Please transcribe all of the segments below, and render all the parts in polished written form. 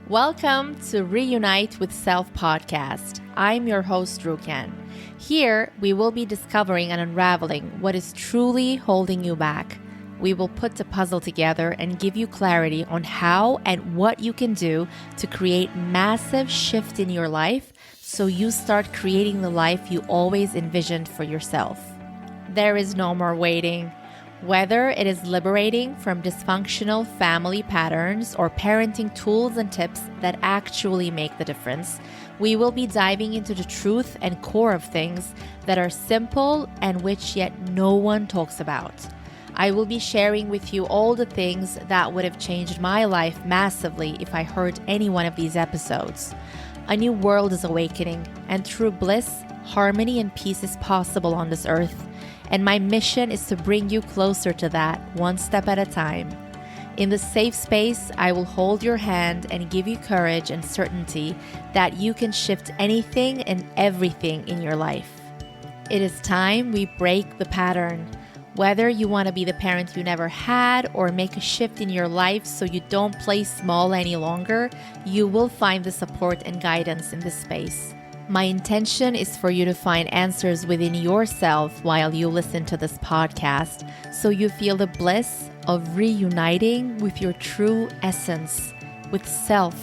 Welcome to Reunite with Self podcast. I'm your host, Rukan. Here, we will be discovering and unraveling what is truly holding you back. We will put the puzzle together and give you clarity on how and what you can do to create massive shift in your life so you start creating the life you always envisioned for yourself. There is no more waiting. Whether it is liberating from dysfunctional family patterns or parenting tools and tips that actually make the difference, we will be diving into the truth and core of things that are simple and which yet no one talks about. I will be sharing with you all the things that would have changed my life massively if I heard any one of these episodes. A new world is awakening, and true bliss, harmony, and peace is possible on this earth. And my mission is to bring you closer to that, one step at a time. In this safe space, I will hold your hand and give you courage and certainty that you can shift anything and everything in your life. It is time we break the pattern. Whether you want to be the parent you never had or make a shift in your life so you don't play small any longer, you will find the support and guidance in this space. My intention is for you to find answers within yourself while you listen to this podcast, so you feel the bliss of reuniting with your true essence, with self,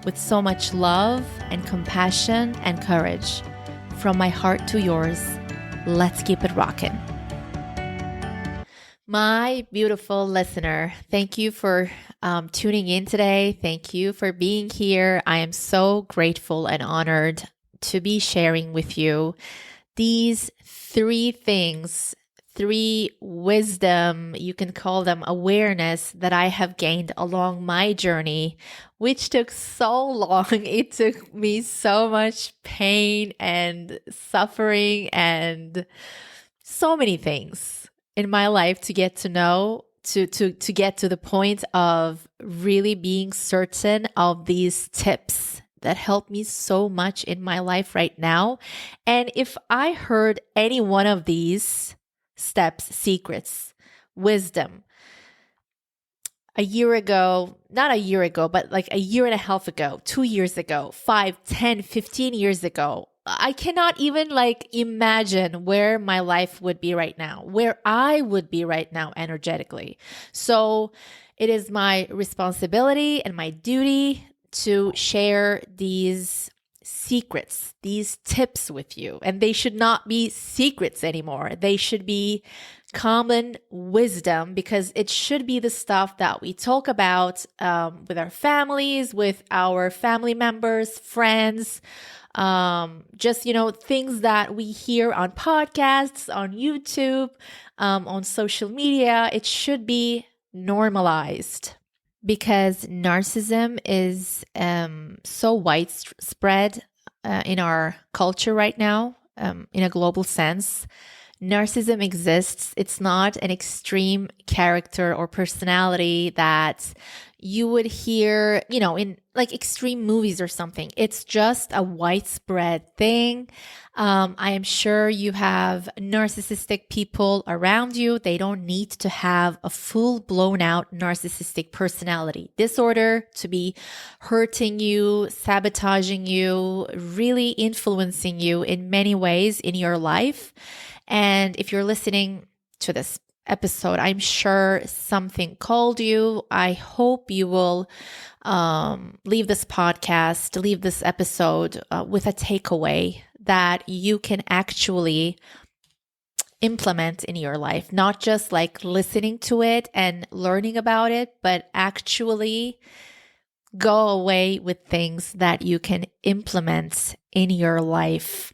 with so much love and compassion and courage. From my heart to yours, let's keep it rockin'. My beautiful listener, thank you for tuning in today. Thank you for being here. I am so grateful and honored to be sharing with you these three things, three wisdom, you can call them awareness, that I have gained along my journey, which took so long. It took me so much pain and suffering and so many things in my life to get to know, to get to the point of really being certain of these tips that help me so much in my life right now. And if I heard any one of these steps, secrets, wisdom, a year ago, not a year ago, but like a year and a half ago, 2 years ago, 5, 10, 15 years ago, I cannot even imagine where my life would be right now, where I would be right now energetically. So it is my responsibility and my duty to share these secrets, these tips with you. And they should not be secrets anymore. They should be common wisdom, because it should be the stuff that we talk about with our families, with our family members, friends, just, things that we hear on podcasts, on YouTube, on social media. It should be normalized. Because narcissism is so widespread in our culture right now, in a global sense. Narcissism exists. It's not an extreme character or personality that you would hear, in extreme movies or something. It's just a widespread thing. I am sure you have narcissistic people around you. They don't need to have a full blown out narcissistic personality disorder to be hurting you, sabotaging you, really influencing you in many ways in your life. And if you're listening to this episode, I'm sure something called you. I hope you will leave this podcast, leave this episode with a takeaway that you can actually implement in your life, not just listening to it and learning about it, but actually go away with things that you can implement in your life.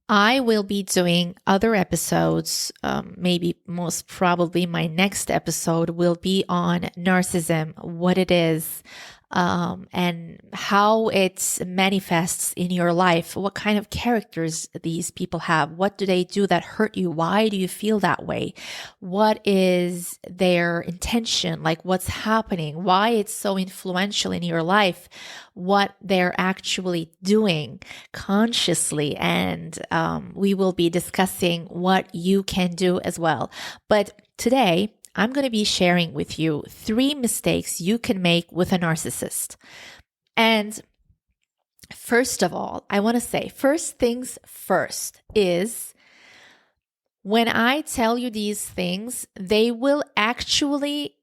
I will be doing other episodes. Maybe most probably my next episode will be on narcissism, what it is, and how it manifests in your life, what kind of characters these people have, what do they do that hurt you, why do you feel that way, what is their intention, what's happening, why it's so influential in your life, what they're actually doing consciously, and we will be discussing what you can do as well. But today, I'm going to be sharing with you 3 mistakes you can make with a narcissist. And first of all, I want to say, first things first is when I tell you these things, they will actually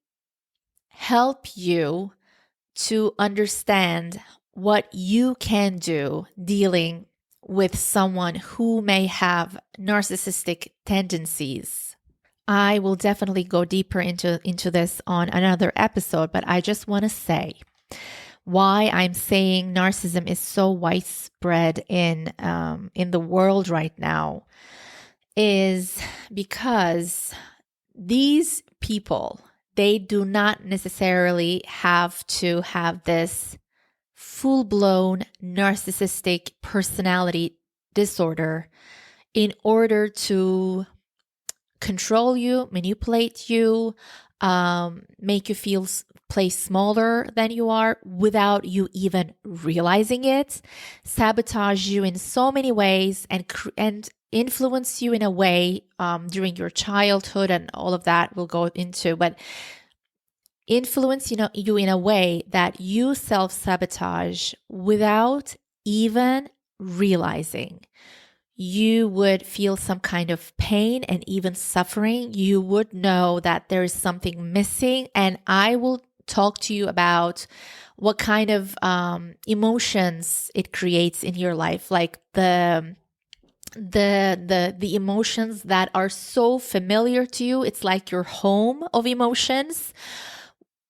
help you to understand what you can do dealing with someone who may have narcissistic tendencies. I will definitely go deeper into this on another episode, but I just want to say why I'm saying narcissism is so widespread in the world right now is because these people, they do not necessarily have to have this full-blown narcissistic personality disorder in order to control you, manipulate you, make you feel place smaller than you are without you even realizing it, sabotage you in so many ways, and influence you in a way during your childhood, and all of that we'll go into, but influence you in a way that you self-sabotage without even realizing. You would feel some kind of pain and even suffering. You would know that there is something missing. And I will talk to you about what kind of emotions it creates in your life, like the emotions that are so familiar to you. It's like your home of emotions.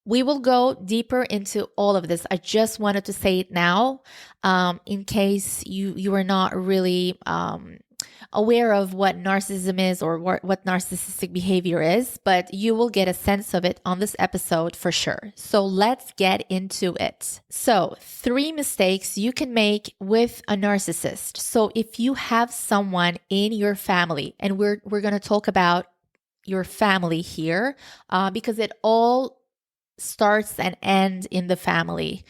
We will go deeper into all of this. I just wanted to say it now, in case you are not really aware of what narcissism is or what narcissistic behavior is, but you will get a sense of it on this episode for sure. So let's get into it. So 3 mistakes you can make with a narcissist. So if you have someone in your family, and we're going to talk about your family here, because it all starts and ends in the family.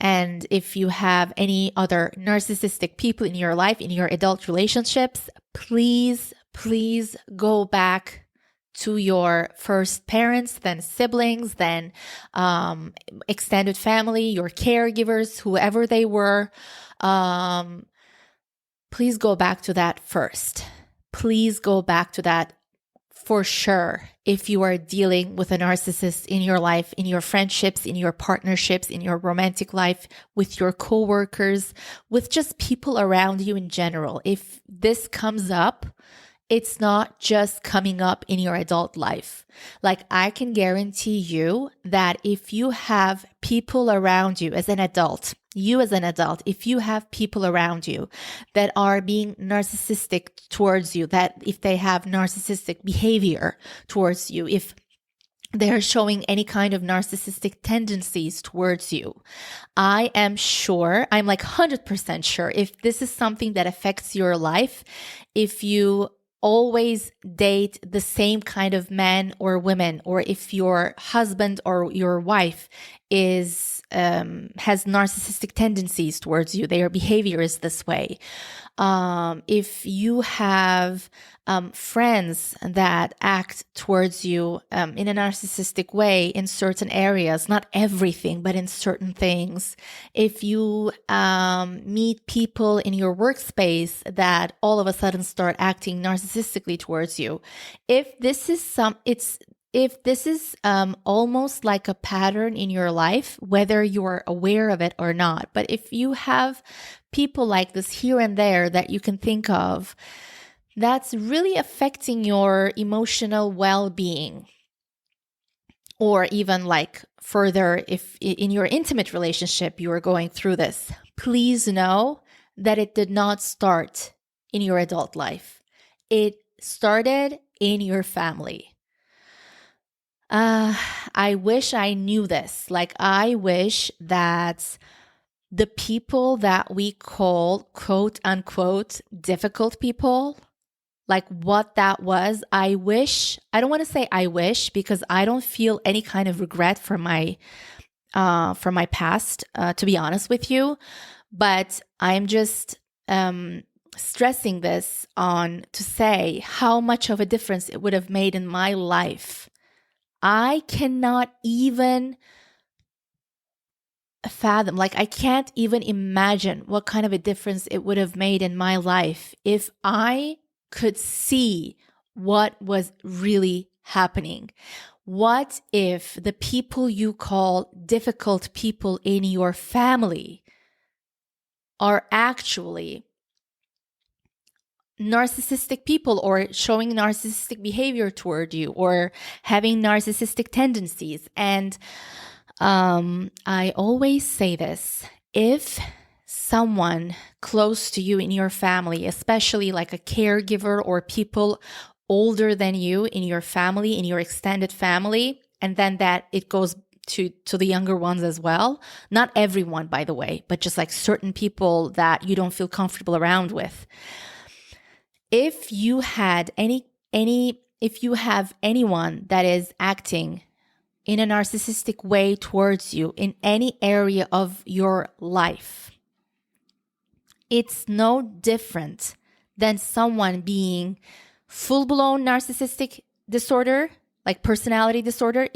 And if you have any other narcissistic people in your life, in your adult relationships, please go back to your first parents, then siblings, then extended family, your caregivers, whoever they were. Please go back to that first. Please go back to that for sure. If you are dealing with a narcissist in your life, in your friendships, in your partnerships, in your romantic life, with your coworkers, with just people around you in general, if this comes up, it's not just coming up in your adult life. Like, I can guarantee you that if you have people around you as an adult, if you have people around you that are being narcissistic towards you, that if they have narcissistic behavior towards you, if they're showing any kind of narcissistic tendencies towards you, I am sure, I'm like 100% sure, if this is something that affects your life, if you always date the same kind of men or women, or if your husband or your wife is has narcissistic tendencies towards you, their behavior is this way. If you have friends that act towards you in a narcissistic way in certain areas, not everything, but in certain things. If you meet people in your workspace that all of a sudden start acting narcissistically towards you, if this is almost like a pattern in your life, whether you're aware of it or not, but if you have people like this here and there that you can think of, that's really affecting your emotional well-being. Or even like further, if in your intimate relationship you are going through this, please know that it did not start in your adult life. It started in your family. I wish I knew this. Like, I wish that the people that we call quote unquote difficult people, like what that was, I don't want to say I wish, because I don't feel any kind of regret for my past, to be honest with you. But I'm just stressing this on to say how much of a difference it would have made in my life. I cannot even fathom, like I can't even imagine what kind of a difference it would have made in my life if I could see what was really happening. What if the people you call difficult people in your family are actually narcissistic people, or showing narcissistic behavior toward you, or having narcissistic tendencies? And I always say this: if someone close to you in your family, especially like a caregiver or people older than you in your family, in your extended family, and then that it goes to the younger ones as well. Not everyone, by the way, but just like certain people that you don't feel comfortable around with. If you had if you have anyone that is acting in a narcissistic way towards you in any area of your life, it's no different than someone being full-blown narcissistic disorder, like personality disorder.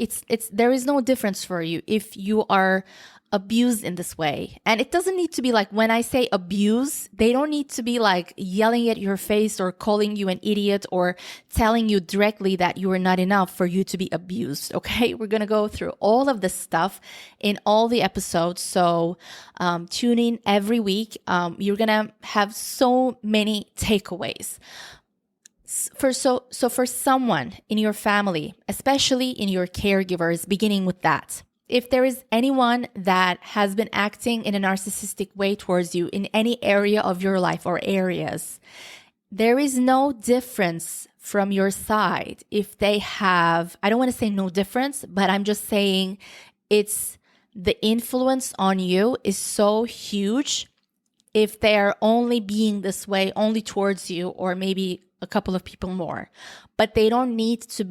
There is no difference for you if you are abused in this way. And it doesn't need to be like, when I say abuse, they don't need to be like yelling at your face or calling you an idiot or telling you directly that you are not enough for you to be abused. Okay, we're gonna go through all of this stuff in all the episodes, so tune in every week. You're gonna have so many takeaways. For someone in your family, especially in your caregivers, beginning with that, if there is anyone that has been acting in a narcissistic way towards you in any area of your life or areas, there is no difference from your side if they have, I don't want to say no difference, but I'm just saying it's the influence on you is so huge if they're only being this way only towards you, or maybe a couple of people more. But they don't need to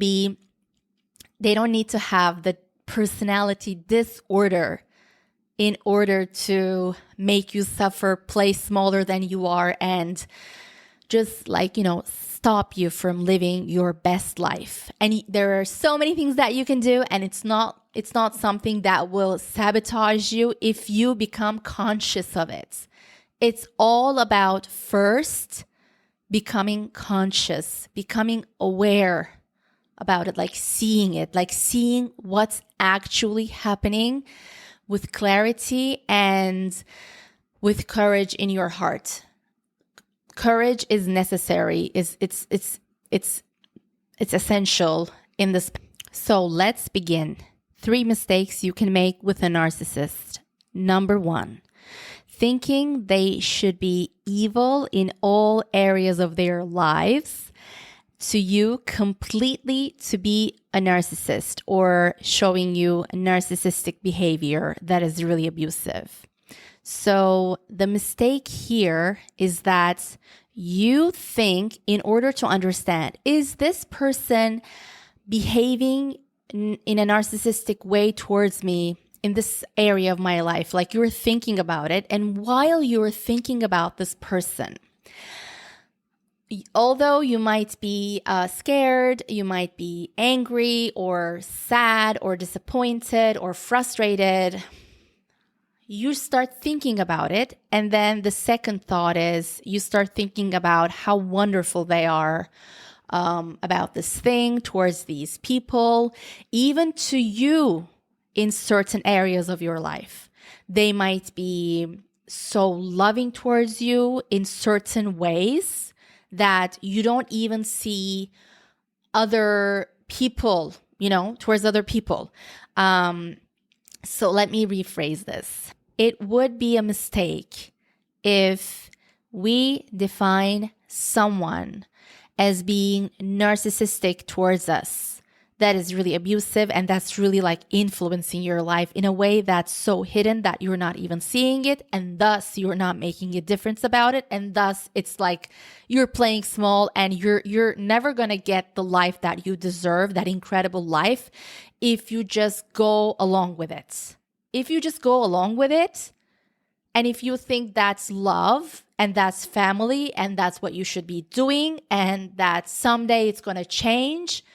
have the personality disorder in order to make you suffer, play smaller than you are, and just like, stop you from living your best life. And there are so many things that you can do, and it's not something that will sabotage you if you become conscious of it. It's all about first becoming conscious, becoming aware about it, like seeing what's actually happening with clarity and with courage in your heart. Courage is necessary. It's essential in this. So let's begin. 3 mistakes you can make with a narcissist. Number 1, thinking they should be evil in all areas of their lives to you completely to be a narcissist, or showing you narcissistic behavior that is really abusive. So the mistake here is that you think, in order to understand, is this person behaving in a narcissistic way towards me in this area of my life? Like, you're thinking about it, and while you're thinking about this person, although you might be scared, you might be angry or sad or disappointed or frustrated, you start thinking about it. And then the second thought is you start thinking about how wonderful they are about this thing towards these people, even to you in certain areas of your life. They might be so loving towards you in certain ways that you don't even see other people, towards other people. So let me rephrase this. It would be a mistake if we define someone as being narcissistic towards us, that is really abusive, and that's really like influencing your life in a way that's so hidden that you're not even seeing it, and thus you're not making a difference about it, and thus it's like you're playing small, and you're never going to get the life that you deserve, that incredible life, if you just go along with it. If you just go along with it, and if you think that's love and that's family and that's what you should be doing and that someday it's going to change,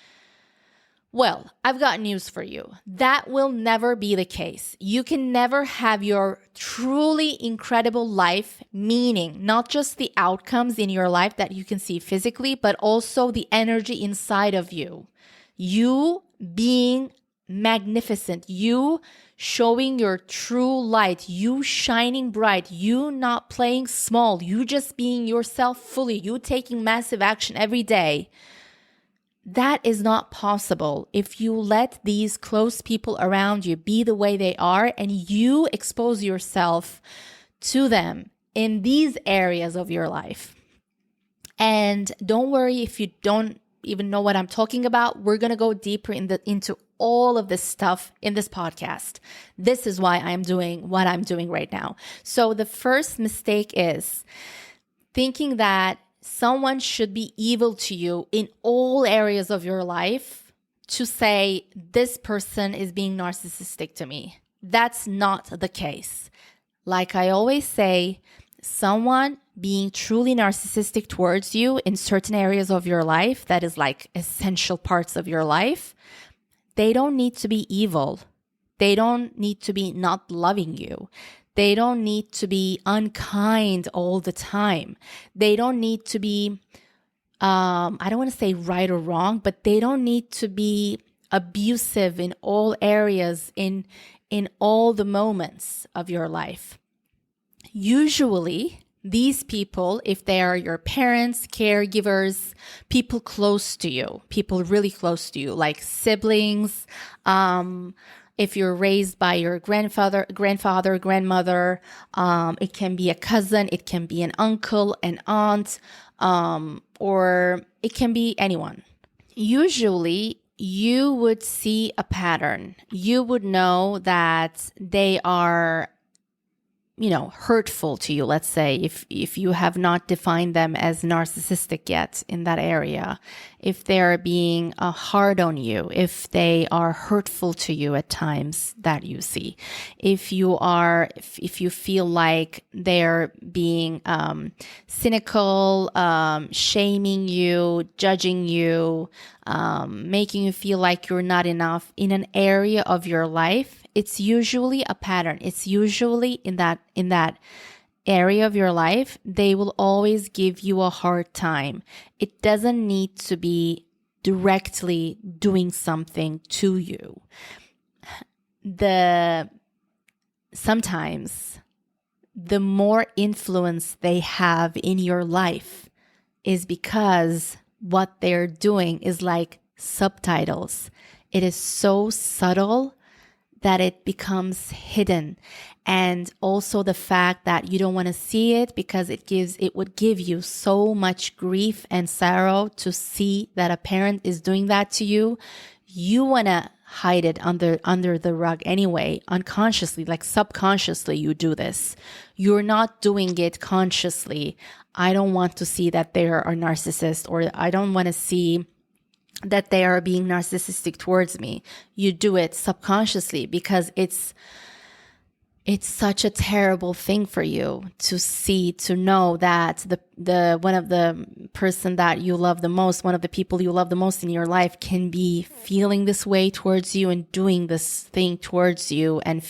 Well, I've got news for you. That will never be the case. You can never have your truly incredible life, meaning not just the outcomes in your life that you can see physically, but also the energy inside of you. You being magnificent, you showing your true light, you shining bright, you not playing small, you just being yourself fully, you taking massive action every day. That is not possible if you let these close people around you be the way they are and you expose yourself to them in these areas of your life. And don't worry if you don't even know what I'm talking about. We're going to go deeper into all of this stuff in this podcast. This is why I'm doing what I'm doing right now. So the first mistake is thinking that someone should be evil to you in all areas of your life to say, this person is being narcissistic to me. That's not the case. Like I always say, someone being truly narcissistic towards you in certain areas of your life, that is like essential parts of your life, they don't need to be evil. They don't need to be not loving you. They don't need to be unkind all the time. They don't need to be, I don't want to say right or wrong, but they don't need to be abusive in all areas, in all the moments of your life. Usually, these people, if they are your parents, caregivers, people close to you, people really close to you, like siblings, if you're raised by your grandfather, grandmother, it can be a cousin, it can be an uncle, an aunt, or it can be anyone. Usually, you would see a pattern. You would know that they are hurtful to you, let's say, if you have not defined them as narcissistic yet in that area, if they're being hard on you, if they are hurtful to you at times that you see, if you feel like they're being cynical, shaming you, judging you, making you feel like you're not enough in an area of your life, it's usually a pattern. It's usually in that area of your life, they will always give you a hard time. It doesn't need to be directly doing something to you. Sometimes the more influence they have in your life is because what they're doing is like subtitles. It is so subtle that it becomes hidden. And also the fact that you don't want to see it because it would give you so much grief and sorrow to see that a parent is doing that to you. You want to hide it under the rug anyway, unconsciously, like subconsciously you do this. You're not doing it consciously. I don't want to see that they are a narcissist, or I don't want to see that they are being narcissistic towards me. You do it subconsciously because it's such a terrible thing for you to see, to know that the one of the person that you love the most, one of the people you love the most in your life can be feeling this way towards you and doing this thing towards you and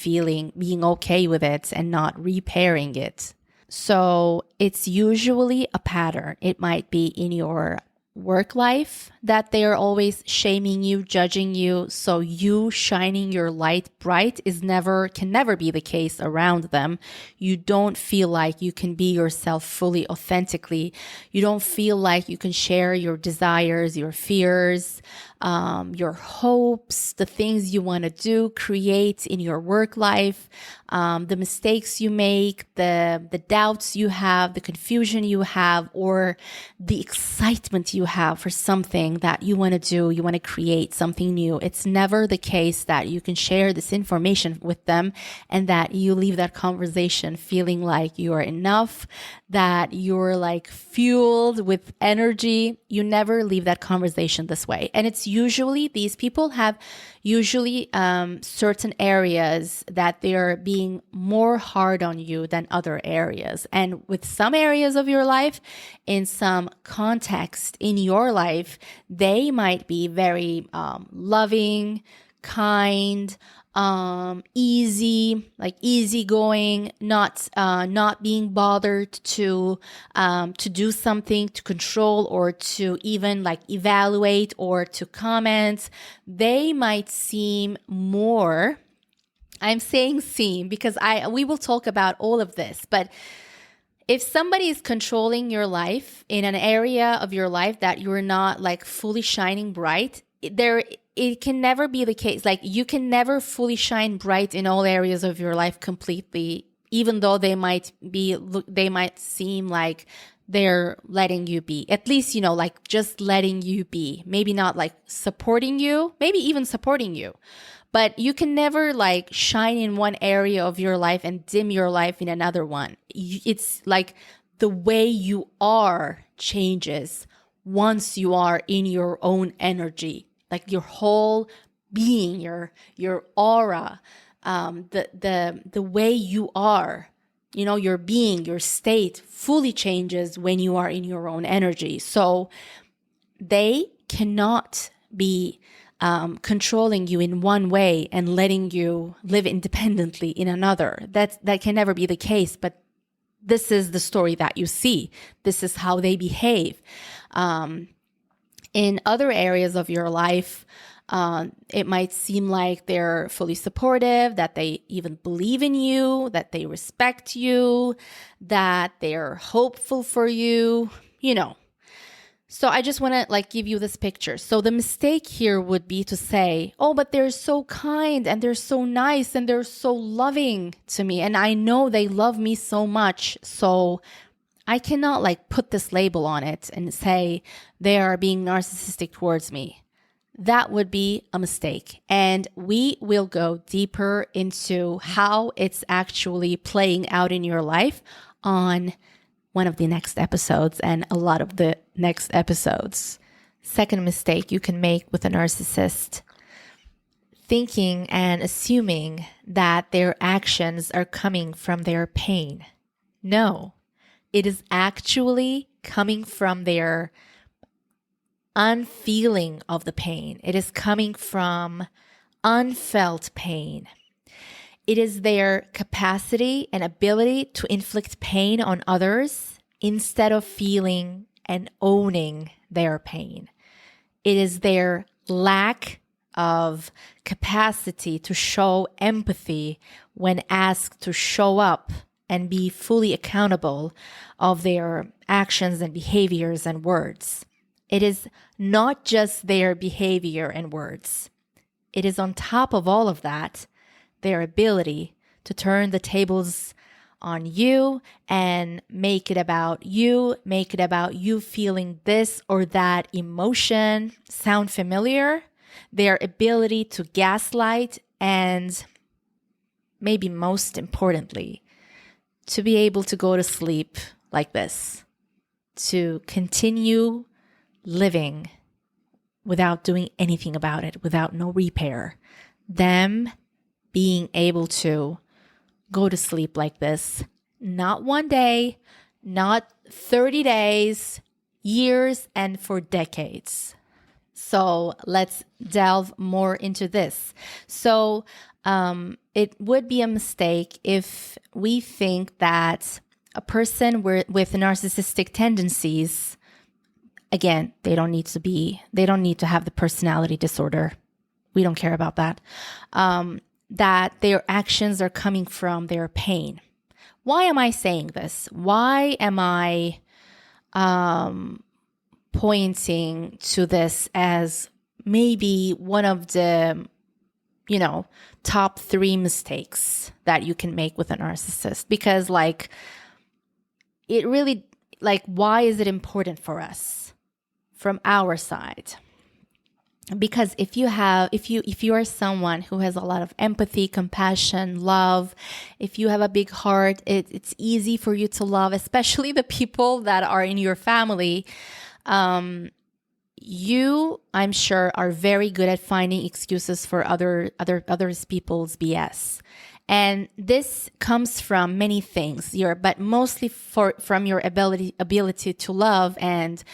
being okay with it and not repairing it. So it's usually a pattern. It might be in your work life that they are always shaming you, judging you. So you shining your light bright can never be the case around them. You don't feel like you can be yourself fully, authentically. You don't feel like you can share your desires, your fears, your hopes, the things you want to do, create in your work life, the mistakes you make, the doubts you have, the confusion you have, or the excitement you have for something that you want to do, you want to create something new. It's never the case that you can share this information with them and that you leave that conversation feeling like you are enough, that you're like fueled with energy. You never leave that conversation this way. And it's usually, these people have certain areas that they're being more hard on you than other areas. And with some areas of your life, in some context in your life, They might be very loving, kind, easygoing, not being bothered to do something, to control, or to even like evaluate or to comment. They might seem more, I'm saying seem because we will talk about all of this, but if somebody is controlling your life in an area of your life that you're not like fully shining bright, it can never be the case. Like you can never fully shine bright in all areas of your life completely, even though they might seem like they're letting you be. At least, like just letting you be. Maybe not like supporting you, maybe even supporting you. But you can never like shine in one area of your life and dim your life in another one. It's like the way you are changes once you are in your own energy, like your whole being, your aura, the way you are, your being, your state fully changes when you are in your own energy. So they cannot be controlling you in one way and letting you live independently in another. That can never be the case, but this is the story that you see. This is how they behave. In other areas of your life, it might seem like they're fully supportive, that they even believe in you, that they respect you, that they're hopeful for you, So I just want to give you this picture. So the mistake here would be to say, oh, but they're so kind and they're so nice and they're so loving to me. And I know they love me so much. So I cannot put this label on it and say they are being narcissistic towards me. That would be a mistake. And we will go deeper into how it's actually playing out in your life on one of the next episodes and a lot of the next episodes. Second mistake you can make with a narcissist: thinking and assuming that their actions are coming from their pain. No, it is actually coming from their unfeeling of the pain. It is coming from unfelt pain. It is their capacity and ability to inflict pain on others instead of feeling and owning their pain. It is their lack of capacity to show empathy when asked to show up and be fully accountable of their actions and behaviors and words. It is not just their behavior and words. It is on top of all of that, their ability to turn the tables on you and make it about you feeling this or that emotion. Sound familiar? Their ability to gaslight, and maybe most importantly, to be able to go to sleep like this, to continue living without doing anything about it, without no repair. Them being able to go to sleep like this, not one day, not 30 days, years, and for decades. So let's delve more into this. So it would be a mistake if we think that a person with narcissistic tendencies, again, they don't need to have the personality disorder. We don't care about that. That their actions are coming from their pain. Why am I saying this? Why am I pointing to this as maybe one of the, top 3 mistakes that you can make with a narcissist? Because it really, why is it important for us from our side? Because if you are someone who has a lot of empathy, compassion, love, if you have a big heart, it's easy for you to love, especially the people that are in your family. You, I'm sure, are very good at finding excuses for other people's BS. And this comes from many things, but mostly from your ability to love and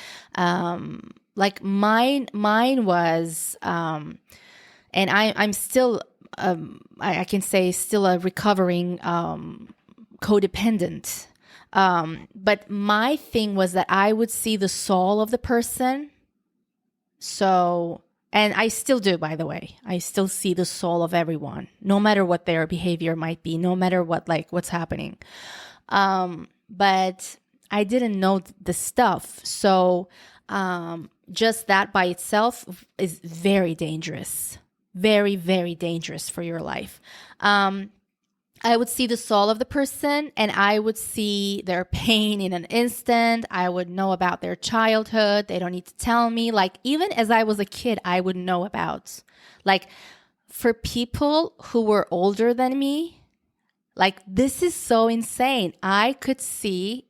like mine was, and I'm still, I can say still a recovering codependent. But my thing was that I would see the soul of the person. So, and I still do, by the way. I still see the soul of everyone, no matter what their behavior might be, no matter what, like, what's happening. But I didn't know the stuff. So, just that by itself is very dangerous. Very, very dangerous for your life. I would see the soul of the person, and I would see their pain in an instant. I would know about their childhood. They don't need to tell me. Like, even as I was a kid, I would know about. Like, for people who were older than me, like, this is so insane. I could see,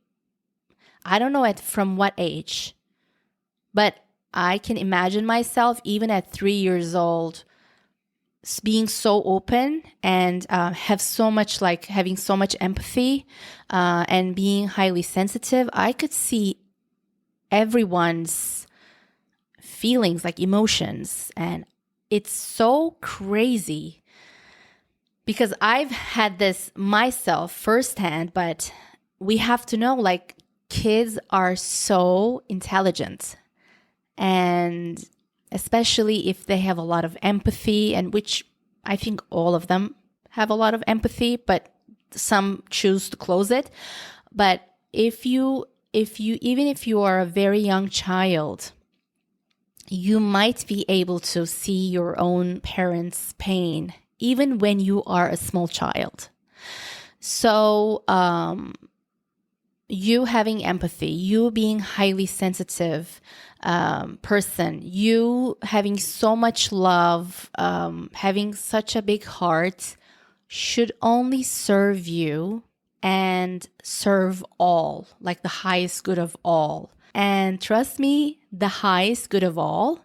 I don't know from what age, but I can imagine myself even at 3 years old being so open and have so much, like, having so much empathy and being highly sensitive. I could see everyone's feelings, like emotions, and it's so crazy because I've had this myself firsthand. But we have to know, like, kids are so intelligent, and especially if they have a lot of empathy, and which I think all of them have a lot of empathy, but some choose to close it. But even if you are a very young child, you might be able to see your own parents' pain, even when you are a small child. So, you having empathy, you being highly sensitive person, you having so much love, having such a big heart should only serve you and serve all, like the highest good of all. And trust me, the highest good of all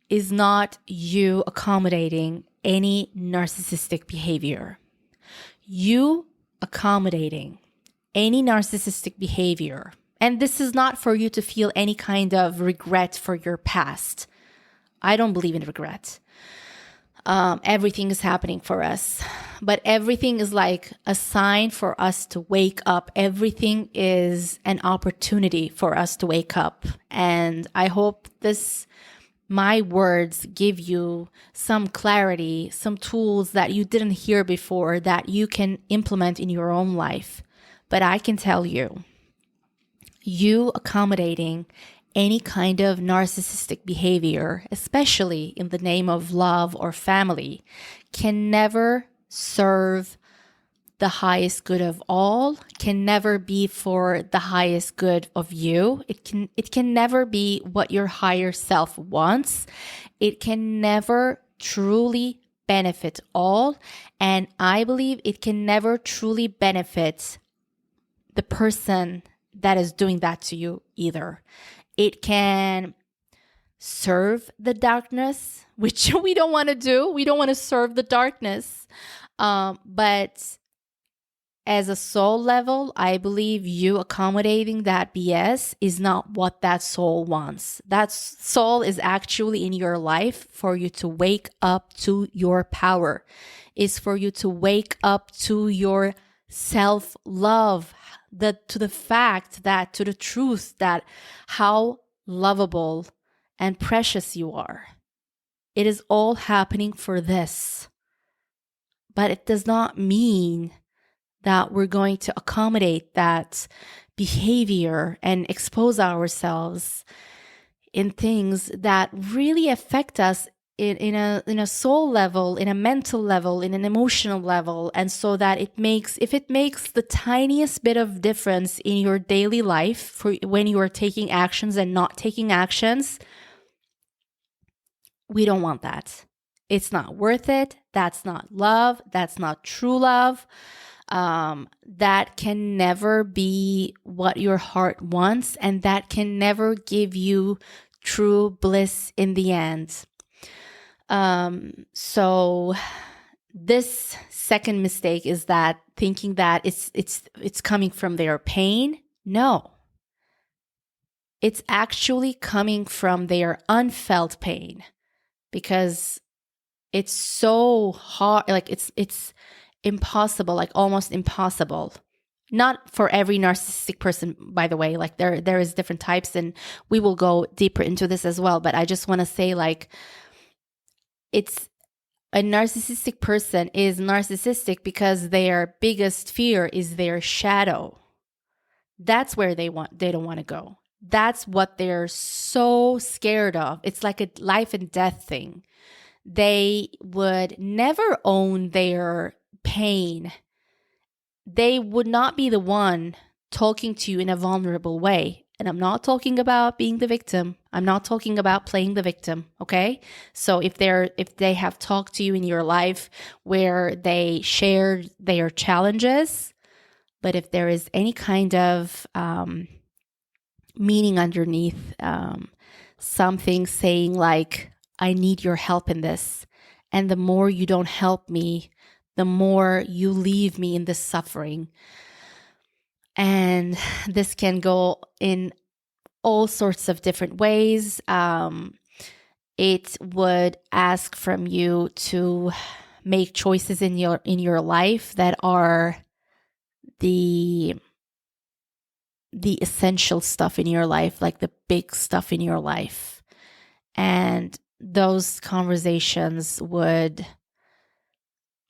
is not you accommodating any narcissistic behavior. You accommodating any narcissistic behavior. And this is not for you to feel any kind of regret for your past. I don't believe in regret. Everything is happening for us, but everything is like a sign for us to wake up. Everything is an opportunity for us to wake up. And I hope my words give you some clarity, some tools that you didn't hear before that you can implement in your own life. But I can tell you, you accommodating any kind of narcissistic behavior, especially in the name of love or family, can never serve the highest good of all, can never be for the highest good of you. It can never be what your higher self wants. It can never truly benefit all. And I believe it can never truly benefit the person that is doing that to you either. It can serve the darkness, which we don't want to do. We don't want to serve the darkness. But as a soul level, I believe you accommodating that BS is not what that soul wants. That soul is actually in your life for you to wake up to your power, is for you to wake up to your self-love, to the fact that, to the truth that how lovable and precious you are. It is all happening for this. But it does not mean that we're going to accommodate that behavior and expose ourselves in things that really affect us in a soul level, in a mental level, in an emotional level. And so that if it makes the tiniest bit of difference in your daily life for when you are taking actions and not taking actions, we don't want that. It's not worth it. That's not love. That's not true love. That can never be what your heart wants, and that can never give you true bliss in the end. So this second mistake is that thinking that it's coming from their pain. No. it's actually coming from their unfelt pain, because it's so hard, like it's impossible, like almost impossible. Not for every narcissistic person, by the way, like there is different types, and we will go deeper into this as well. But I just want to say, like, it's a narcissistic person is narcissistic because their biggest fear is their shadow. That's where they don't want to go. That's what they're so scared of. It's like a life and death thing. They would never own their pain. They would not be the one talking to you in a vulnerable way. And I'm not talking about being the victim. I'm not talking about playing the victim, okay? So if they have talked to you in your life where they shared their challenges, but if there is any kind of meaning underneath, something saying like, I need your help in this, and the more you don't help me, the more you leave me in this suffering. And this can go in all sorts of different ways. It would ask from you to make choices in your life that are the essential stuff in your life, like the big stuff in your life. And those conversations would,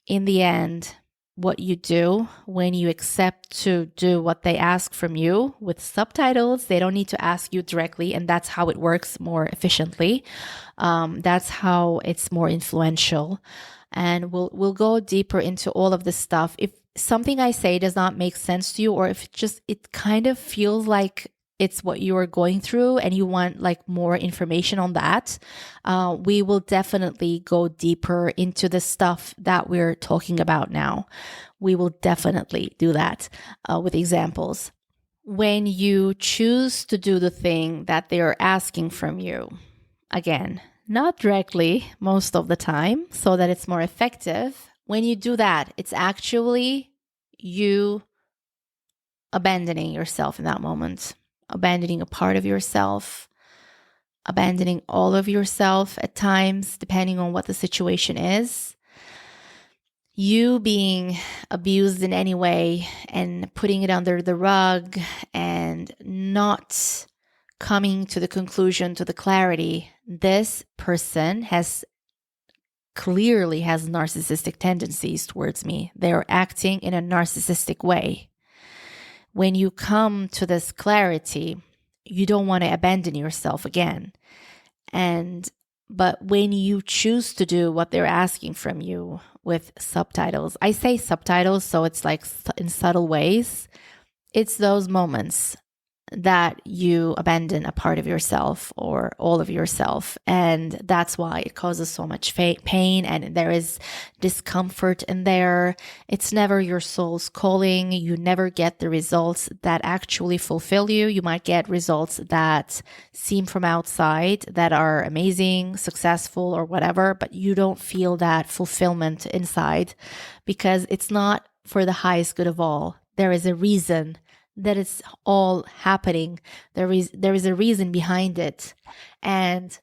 in the end, what you do when you accept to do what they ask from you with subtitles, they don't need to ask you directly, and that's how it works more efficiently. That's how it's more influential. And we'll go deeper into all of this stuff. If something I say does not make sense to you, or if it kind of feels like it's what you are going through and you want like more information on that, we will definitely go deeper into the stuff that we're talking about now. We will definitely do that with examples. When you choose to do the thing that they're asking from you, again, not directly most of the time, so that it's more effective. When you do that, it's actually you abandoning yourself in that moment. Abandoning a part of yourself, abandoning all of yourself at times, depending on what the situation is. You being abused in any way and putting it under the rug and not coming to the conclusion, to the clarity, this person clearly has narcissistic tendencies towards me. They're acting in a narcissistic way. When you come to this clarity, you don't want to abandon yourself again. But when you choose to do what they're asking from you with subtitles, I say subtitles, so it's like in subtle ways. It's those moments that you abandon a part of yourself or all of yourself. And that's why it causes so much pain, and there is discomfort in there. It's never your soul's calling. You never get the results that actually fulfill you. You might get results that seem from outside that are amazing, successful, or whatever, but you don't feel that fulfillment inside because it's not for the highest good of all. There is a reason that it's all happening. There is a reason behind it. And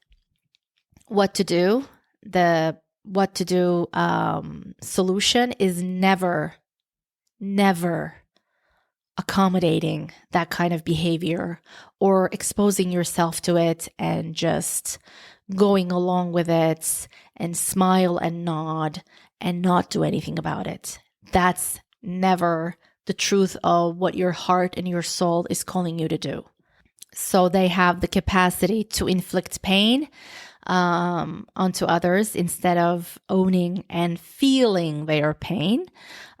what to do, solution is never accommodating that kind of behavior or exposing yourself to it and just going along with it and smile and nod and not do anything about it. That's never the truth of what your heart and your soul is calling you to do. So they have the capacity to inflict pain onto others instead of owning and feeling their pain.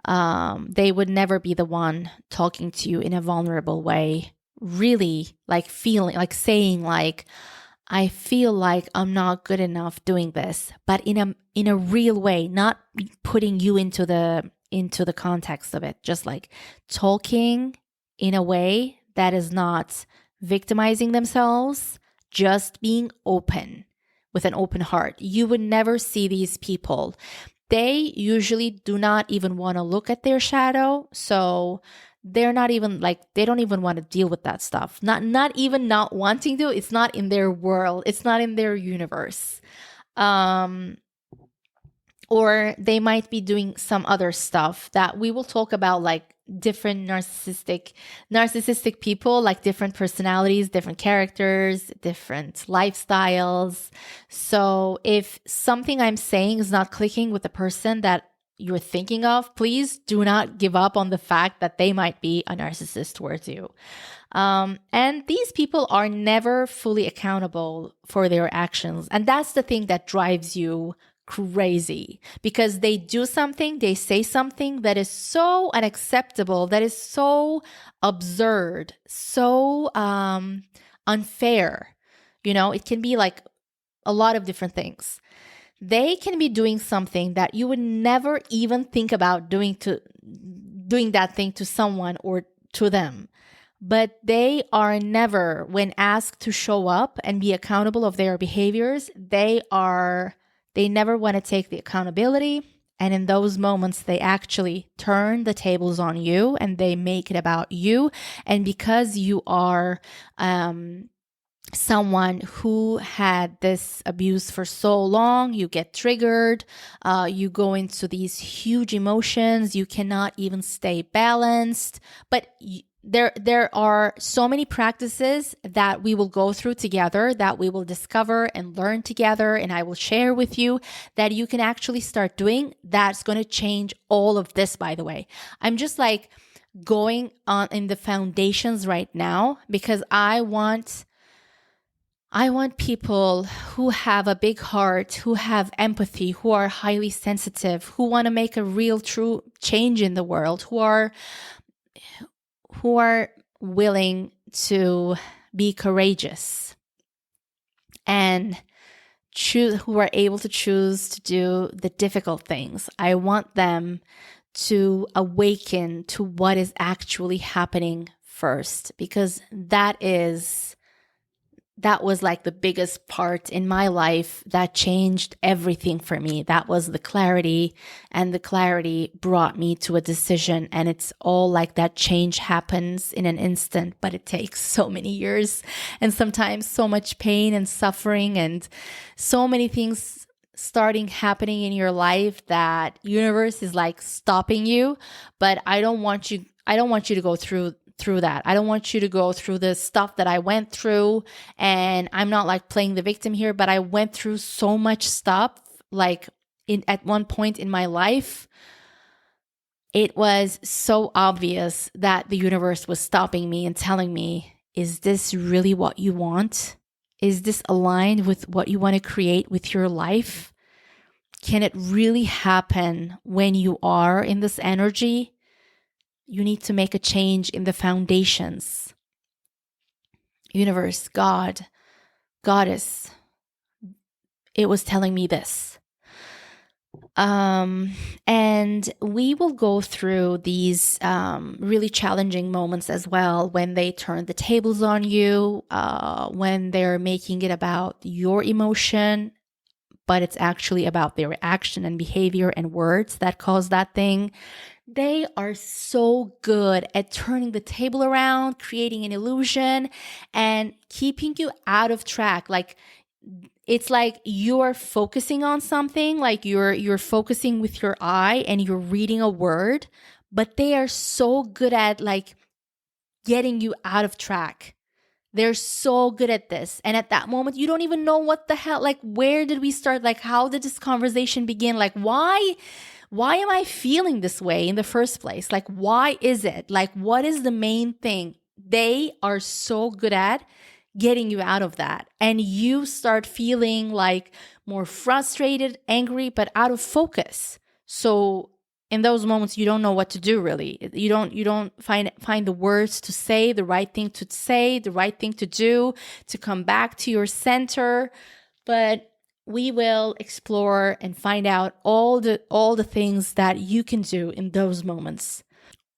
They would never be the one talking to you in a vulnerable way, really like feeling, like saying like, I feel like I'm not good enough doing this, but in a real way, not putting you into the context of it, just like talking in a way that is not victimizing themselves, just being open with an open heart. You would never see these people. They usually do not even want to look at their shadow. So they're not even like, they don't even want to deal with that stuff. Not even not wanting to, it's not in their world, it's not in their universe. Or they might be doing some other stuff that we will talk about, like different narcissistic people, like different personalities, different characters, different lifestyles. So if something I'm saying is not clicking with the person that you're thinking of, please do not give up on the fact that they might be a narcissist towards you. And these people are never fully accountable for their actions. And that's the thing that drives you crazy, because they do something, they say something that is so unacceptable, that is so absurd, so unfair. It can be like a lot of different things. They can be doing something that you would never even think about doing that thing to someone or to them. But they are never, when asked to show up and be accountable of their behaviors, they never want to take the accountability. And in those moments, they actually turn the tables on you and they make it about you. And because you are someone who had this abuse for so long, you get triggered, you go into these huge emotions, you cannot even stay balanced. But there are so many practices that we will go through together, that we will discover and learn together, and I will share with you, that you can actually start doing. That's going to change all of this, by the way. I'm just like going on in the foundations right now, because I want people who have a big heart, who have empathy, who are highly sensitive, who want to make a real, true change in the world, who are willing to be courageous and who are able to choose to do the difficult things. I want them to awaken to what is actually happening first, because that was like the biggest part in my life that changed everything for me. That was the clarity, and the clarity brought me to a decision. And it's all like that change happens in an instant, but it takes so many years and sometimes so much pain and suffering and so many things happening in your life that universe is like stopping you. But I don't want you to go through that. I don't want you to go through the stuff that I went through. And I'm not like playing the victim here, but I went through so much stuff. Like at one point in my life, it was so obvious that the universe was stopping me and telling me, is this really what you want? Is this aligned with what you want to create with your life? Can it really happen when you are in this energy? You need to make a change in the foundations. Universe, God, Goddess, it was telling me this. And we will go through these really challenging moments as well, when they turn the tables on you, when they're making it about your emotion, but it's actually about their action and behavior and words that cause that thing. They are so good at turning the table around, creating an illusion, and keeping you out of track. Like, it's like you're focusing on something, like you're focusing with your eye and you're reading a word, but they are so good at like getting you out of track. They're so good at this. And at that moment, you don't even know what the hell, like, where did we start? Like, how did this conversation begin? Like, why am I feeling this way in the first place? Like, why is it? Like, what is the main thing? They are so good at getting you out of that. And you start feeling like more frustrated, angry, but out of focus. So in those moments, you don't know what to do, really. You don't find the words to say, the right thing to say, the right thing to do, to come back to your center. But we will explore and find out all the things that you can do in those moments.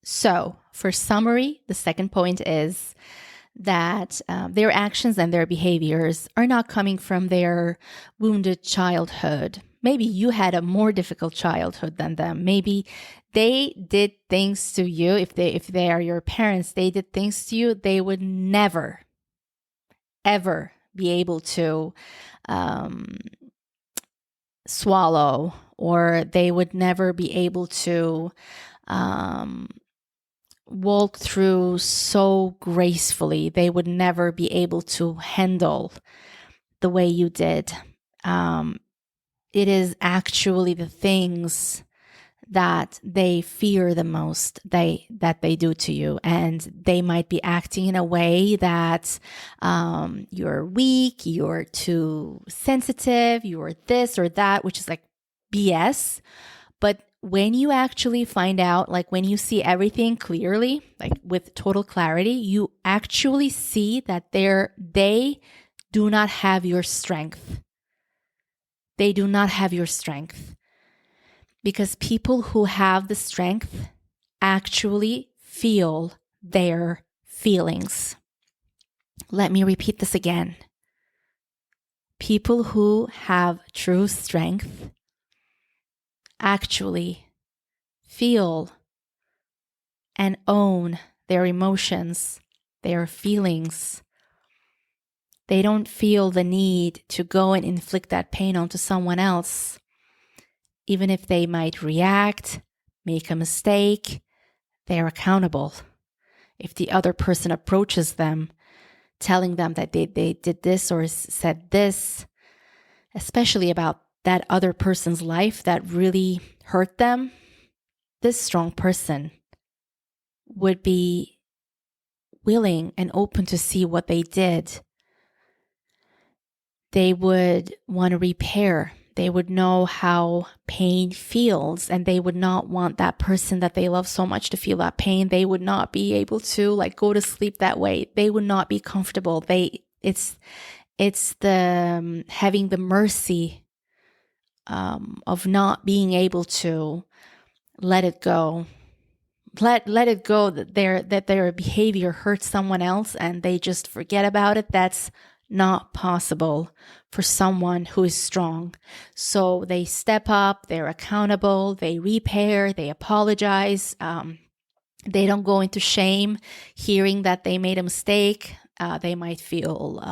So, for summary, the second point is that their actions and their behaviors are not coming from their wounded childhood. Maybe you had a more difficult childhood than them. Maybe they did things to you, if they are your parents, they did things to you, they would never, ever be able to swallow, or they would never be able to walk through so gracefully. They would never be able to handle the way you did. It is actually the things that they fear the most that they do to you, and they might be acting in a way that you're weak, you're too sensitive, you're this or that, which is like BS. But when you actually find out, like when you see everything clearly, like with total clarity, you actually see that they do not have your strength. They do not have your strength. Because people who have the strength actually feel their feelings. Let me repeat this again. People who have true strength actually feel and own their emotions, their feelings. They don't feel the need to go and inflict that pain onto someone else. Even if they might react, make a mistake, they're accountable. If the other person approaches them, telling them that they did this or said this, especially about that other person's life that really hurt them, this strong person would be willing and open to see what they did. They would want to repair. They would know how pain feels, and they would not want that person that they love so much to feel that pain. They would not be able to like go to sleep that way. They would not be comfortable. It's the having the mercy of not being able to let it go. Let it go that their behavior hurts someone else and they just forget about it. That's not possible for someone who is strong. So they step up, they're accountable, they repair, they apologize. They don't go into shame hearing that they made a mistake. They might feel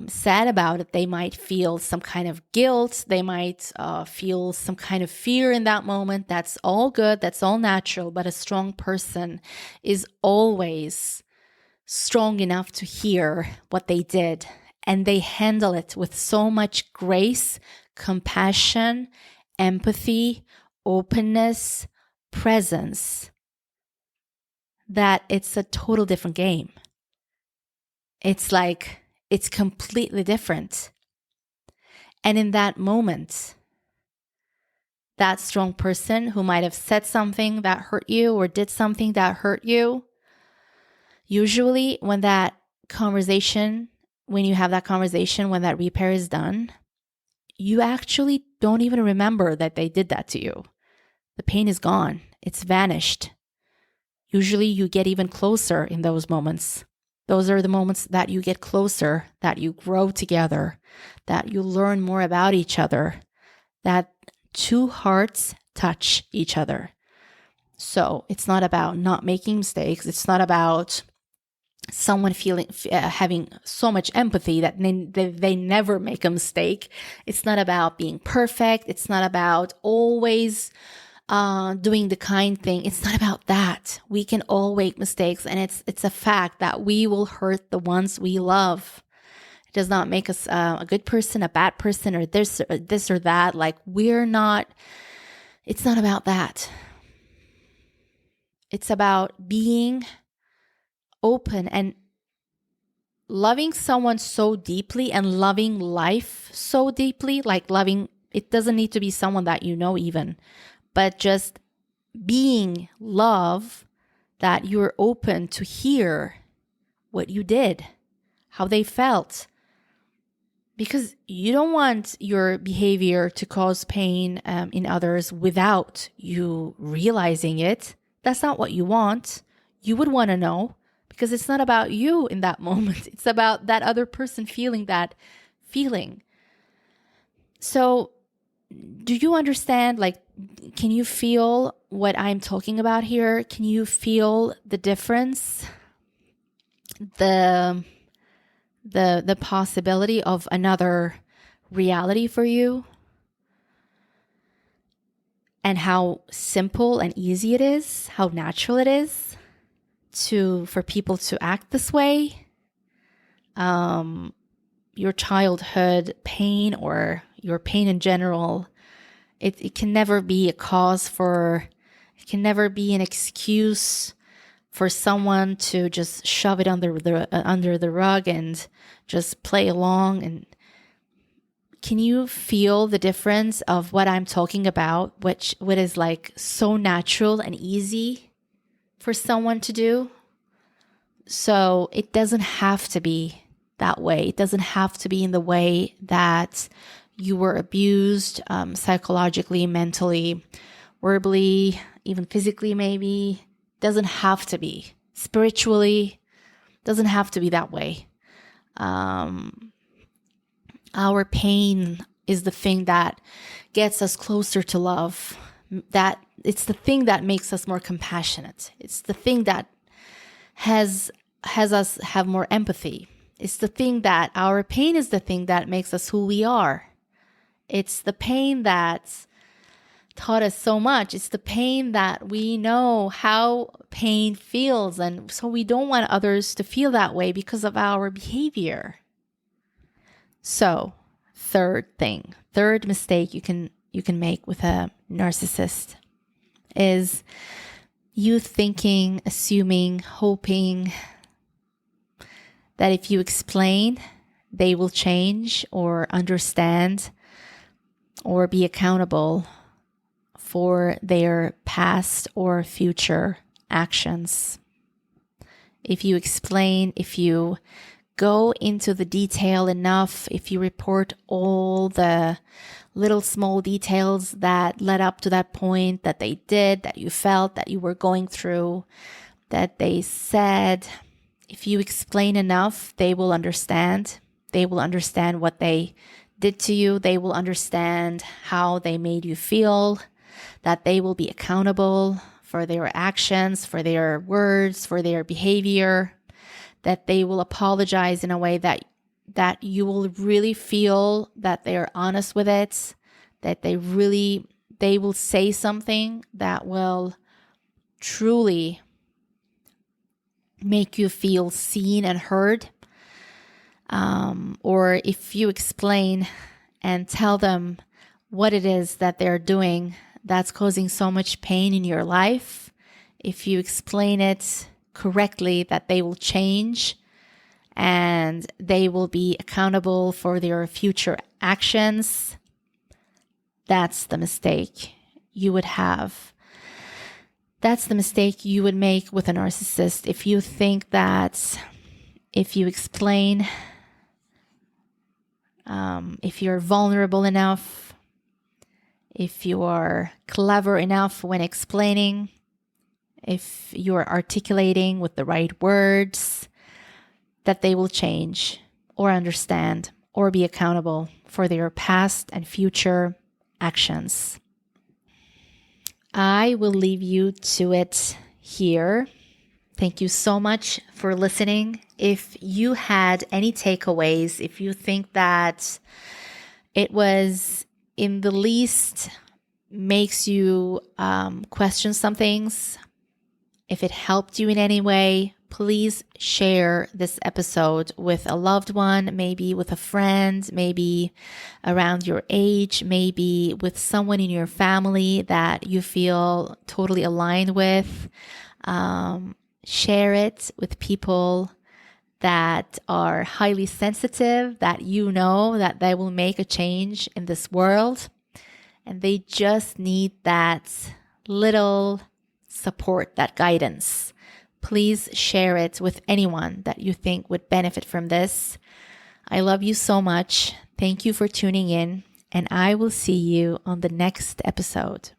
sad about it. They might feel some kind of guilt. They might feel some kind of fear in that moment. That's all good. That's all natural. But a strong person is always strong enough to hear what they did, and they handle it with so much grace, compassion, empathy, openness, presence, that it's a total different game. It's like, it's completely different. And in that moment, that strong person who might have said something that hurt you or did something that hurt you, usually when you have that conversation, when that repair is done, you actually don't even remember that they did that to you. The pain is gone. It's vanished. Usually you get even closer in those moments. Those are the moments that you get closer, that you grow together, that you learn more about each other, that two hearts touch each other. So it's not about not making mistakes. It's not about someone having so much empathy that they never make a mistake. It's not about being perfect. It's not about always doing the kind thing. It's not about that. We can all make mistakes, and it's a fact that we will hurt the ones we love. It does not make us a good person, a bad person, or this or that. Like, we're not. It's not about that. It's about being open and loving someone so deeply, and loving life so deeply. Like, loving, it doesn't need to be someone that you know even, but just being love, that you're open to hear what you did, how they felt. Because you don't want your behavior to cause pain in others without you realizing it. That's not what you want. You would want to know, because it's not about you in that moment. It's about that other person feeling that feeling. So do you understand? Like, can you feel what I'm talking about here? Can you feel the difference? The possibility of another reality for you? And how simple and easy it is, how natural it is for people to act this way. Your childhood pain or your pain in general, it can never be a cause it can never be an excuse for someone to just shove it under the rug and just play along. And can you feel the difference of what I'm talking about, what is like so natural and easy for someone to do? So it doesn't have to be that way. It doesn't have to be in the way that you were abused psychologically, mentally, verbally, even physically maybe. Doesn't have to be. Spiritually, doesn't have to be that way. Our pain is the thing that gets us closer to love. That it's the thing that makes us more compassionate. It's the thing that has us have more empathy. It's the thing that our pain is the thing that makes us who we are. It's the pain that taught us so much. It's the pain that we know how pain feels. And so we don't want others to feel that way because of our behavior. So, third mistake you can make with a narcissist is you thinking, assuming, hoping that if you explain, they will change or understand or be accountable for their past or future actions. If you explain, if you go into the detail enough, if you report all the little small details that led up to that point, that they did, that you felt, that you were going through, that they said, if you explain enough, they will understand. They will understand what they did to you. They will understand how they made you feel, that they will be accountable for their actions, for their words, for their behavior, that they will apologize in a way that you will really feel that they are honest with it, that they will say something that will truly make you feel seen and heard. Or if you explain and tell them what it is that they're doing that's causing so much pain in your life, if you explain it correctly, that they will change and they will be accountable for their future actions, that's the mistake you would have. That's the mistake you would make with a narcissist if you think that if you explain, if you're vulnerable enough, if you are clever enough when explaining, if you're articulating with the right words, that they will change or understand or be accountable for their past and future actions. I will leave you to it here. Thank you so much for listening. If you had any takeaways, if you think that it was in the least makes you question some things, if it helped you in any way, please share this episode with a loved one, maybe with a friend, maybe around your age, maybe with someone in your family that you feel totally aligned with. Share it with people that are highly sensitive, that you know that they will make a change in this world. And they just need that little support, that guidance. Please share it with anyone that you think would benefit from this. I love you so much. Thank you for tuning in, and I will see you on the next episode.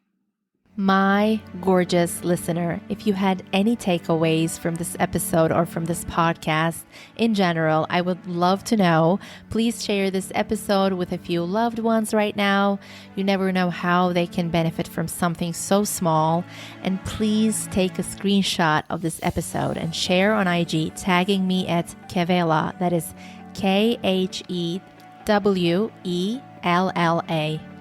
My gorgeous listener, if you had any takeaways from this episode or from this podcast in general, I would love to know. Please share this episode with a few loved ones right now. You never know how they can benefit from something so small. And please take a screenshot of this episode and share on IG, tagging me at Khewella. That is Khewella.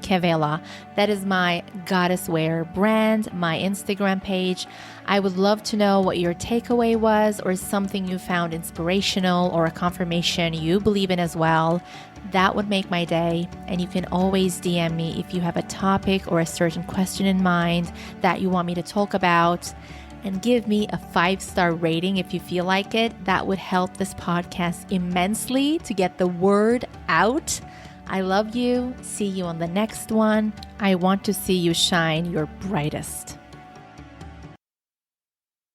Khewella. That is my goddess wear brand, my Instagram page. I would love to know what your takeaway was, or something you found inspirational, or a confirmation you believe in as well. That would make my day. And you can always DM me if you have a topic or a certain question in mind that you want me to talk about. And give me a 5-star rating if you feel like it. That would help this podcast immensely to get the word out. I love you. See you on the next one. I want to see you shine your brightest.